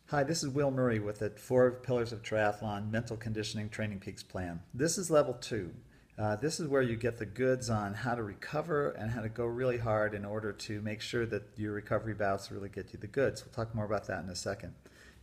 Hi, this is Will Murray with the Four Pillars of Triathlon Mental Conditioning Training Peaks Plan. This is level two. This is where you get the goods on how to recover and how to go really hard in order to make sure that your recovery bouts really get you the goods. We'll talk more about that in a second.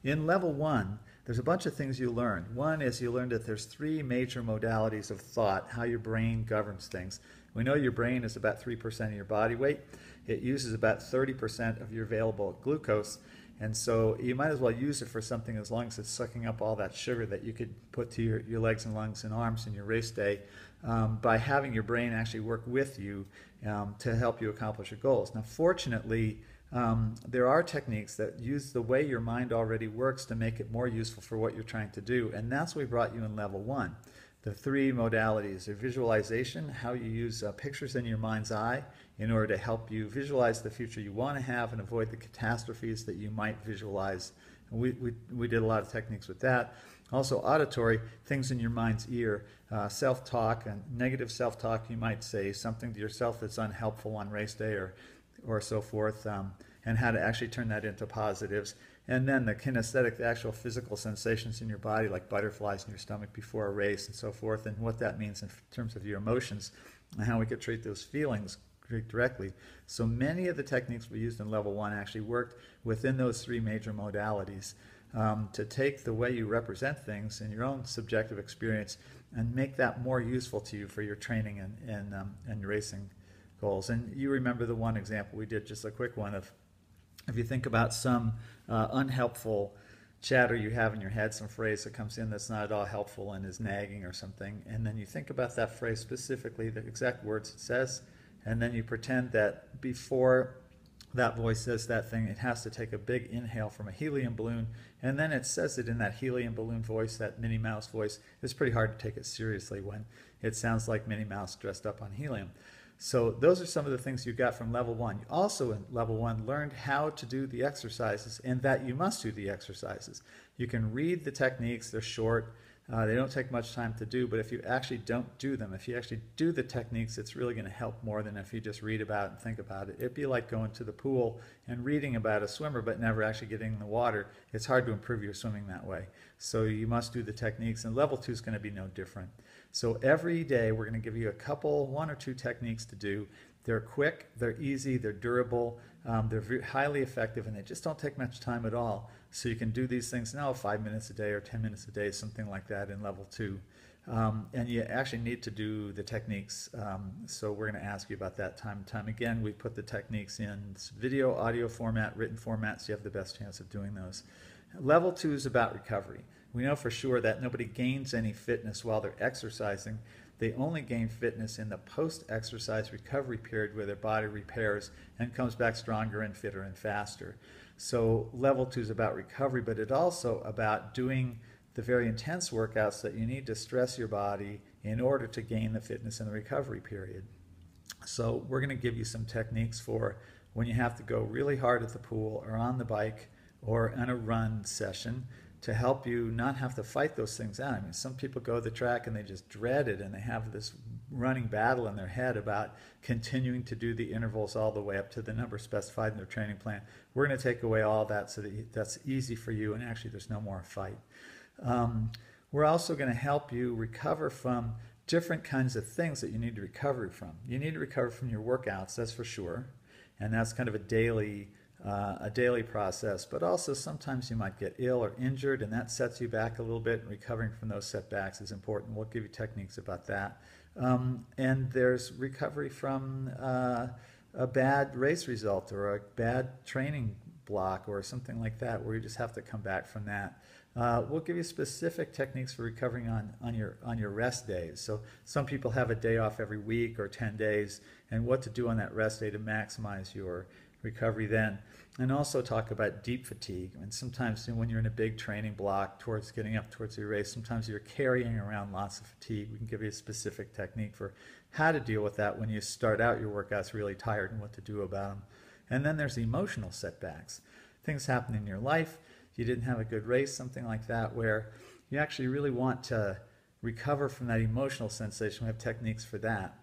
In level one, there's a bunch of things you learn. One is you learn that there's three major modalities of thought, how your brain governs things. We know your brain is about 3% of your body weight. It uses about 30% of your available glucose. And so you might as well use it for something as long as it's sucking up all that sugar that you could put to your legs and lungs and arms in your race day by having your brain actually work with you to help you accomplish your goals. Now, fortunately, there are techniques that use the way your mind already works to make it more useful for what you're trying to do. And that's what we brought you in level one. The three modalities are visualization, how you use pictures in your mind's eye in order to help you visualize the future you want to have and avoid the catastrophes that you might visualize. And we did a lot of techniques with that. Also auditory, things in your mind's ear, self-talk, and negative self-talk, you might say something to yourself that's unhelpful on race day or so forth, and how to actually turn that into positives. And then the kinesthetic, the actual physical sensations in your body, like butterflies in your stomach before a race and so forth, and what that means in terms of your emotions and how we could treat those feelings directly. So many of the techniques we used in level one actually worked within those three major modalities to take the way you represent things in your own subjective experience and make that more useful to you for your training and racing goals. And you remember the one example we did, just a quick one of if you think about some unhelpful chatter you have in your head, some phrase that comes in that's not at all helpful and is nagging or something, and then you think about that phrase specifically, the exact words it says, and then you pretend that before that voice says that thing, it has to take a big inhale from a helium balloon, and then it says it in that helium balloon voice, that Minnie Mouse voice. It's pretty hard to take it seriously when it sounds like Minnie Mouse dressed up on helium. So those are some of the things you got from level one. You also in level one learned how to do the exercises and that you must do the exercises. You can read the techniques, they're short, they don't take much time to do, but if you actually don't do them, if you actually do the techniques, it's really going to help more than if you just read about it and think about it. It'd be like going to the pool and reading about a swimmer but never actually getting in the water. It's hard to improve your swimming that way. So you must do the techniques, and level two is going to be no different. So every day we're going to give you a couple, one or two techniques to do. They're quick, they're easy, they're durable, they're highly effective, and they just don't take much time at all. So you can do these things now 5 minutes a day or 10 minutes a day, something like that in level two. And you actually need to do the techniques. So we're going to ask you about that time and time again. We put the techniques in video, audio format, written format, so you have the best chance of doing those. Level two is about recovery. We know for sure that nobody gains any fitness while they're exercising. They only gain fitness in the post-exercise recovery period where their body repairs and comes back stronger and fitter and faster. So level two is about recovery, but it's also about doing the very intense workouts that you need to stress your body in order to gain the fitness in the recovery period. So we're going to give you some techniques for when you have to go really hard at the pool or on the bike or on a run session to help you not have to fight those things out. I mean, some people go to the track and they just dread it and they have this running battle in their head about continuing to do the intervals all the way up to the number specified in their training plan. We're going to take away all that so that that's easy for you and actually there's no more fight. We're also going to help you recover from different kinds of things that you need to recover from. You need to recover from your workouts, that's for sure, and that's kind of a daily process, but also sometimes you might get ill or injured and that sets you back a little bit, and recovering from those setbacks is important. We'll give you techniques about that. And there's recovery from a bad race result or a bad training block or something like that where you just have to come back from that. We'll give you specific techniques for recovering on your rest days. So some people have a day off every week or 10 days and what to do on that rest day to maximize your recovery then. And also talk about deep fatigue. And sometimes when you're in a big training block towards getting up towards your race, sometimes you're carrying around lots of fatigue. We can give you a specific technique for how to deal with that when you start out your workouts really tired and what to do about them. And then there's emotional setbacks. Things happen in your life. You didn't have a good race, something like that, where you actually really want to recover from that emotional sensation. We have techniques for that.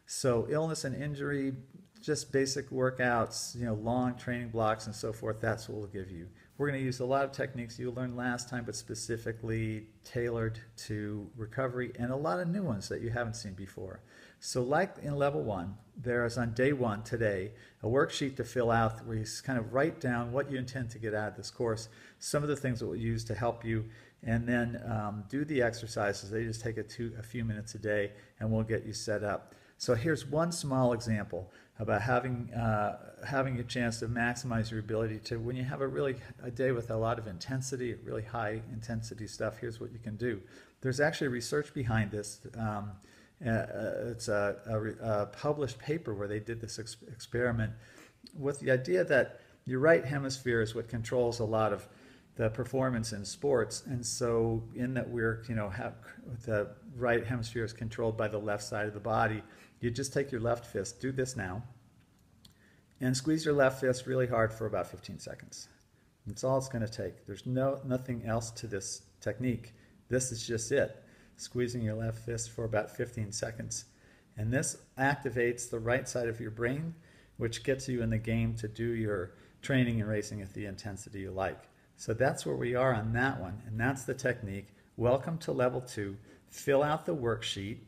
So illness and injury, just basic workouts, long training blocks and so forth, that's what we'll give you. we're going to use a lot of techniques you learned last time, but specifically tailored to recovery, and a lot of new ones that you haven't seen before. So like in level 1, there's on day 1 today a worksheet to fill out where you kind of write down what you intend to get out of this course, some of the things that we'll use to help you, and then do the exercises. They just take a few minutes a day, and we'll get you set up. So here's one small example about having a chance to maximize your ability to, when you have a day with a lot of intensity, really high intensity stuff, here's what you can do. There's actually research behind this. It's a published paper where they did this experiment with the idea that your right hemisphere is what controls a lot of the performance in sports, and so in that we're, the right hemisphere is controlled by the left side of the body. You just take your left fist, do this now, and squeeze your left fist really hard for about 15 seconds. That's all it's going to take. There's nothing else to this technique. This is just it. Squeezing your left fist for about 15 seconds. And this activates the right side of your brain, which gets you in the game to do your training and racing at the intensity you like. So that's where we are on that one, and that's the technique. Welcome to level 2. Fill out the worksheet.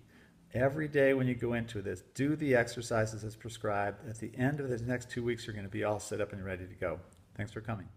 Every day when you go into this, do the exercises as prescribed. At the end of the next 2 weeks, you're going to be all set up and ready to go. Thanks for coming.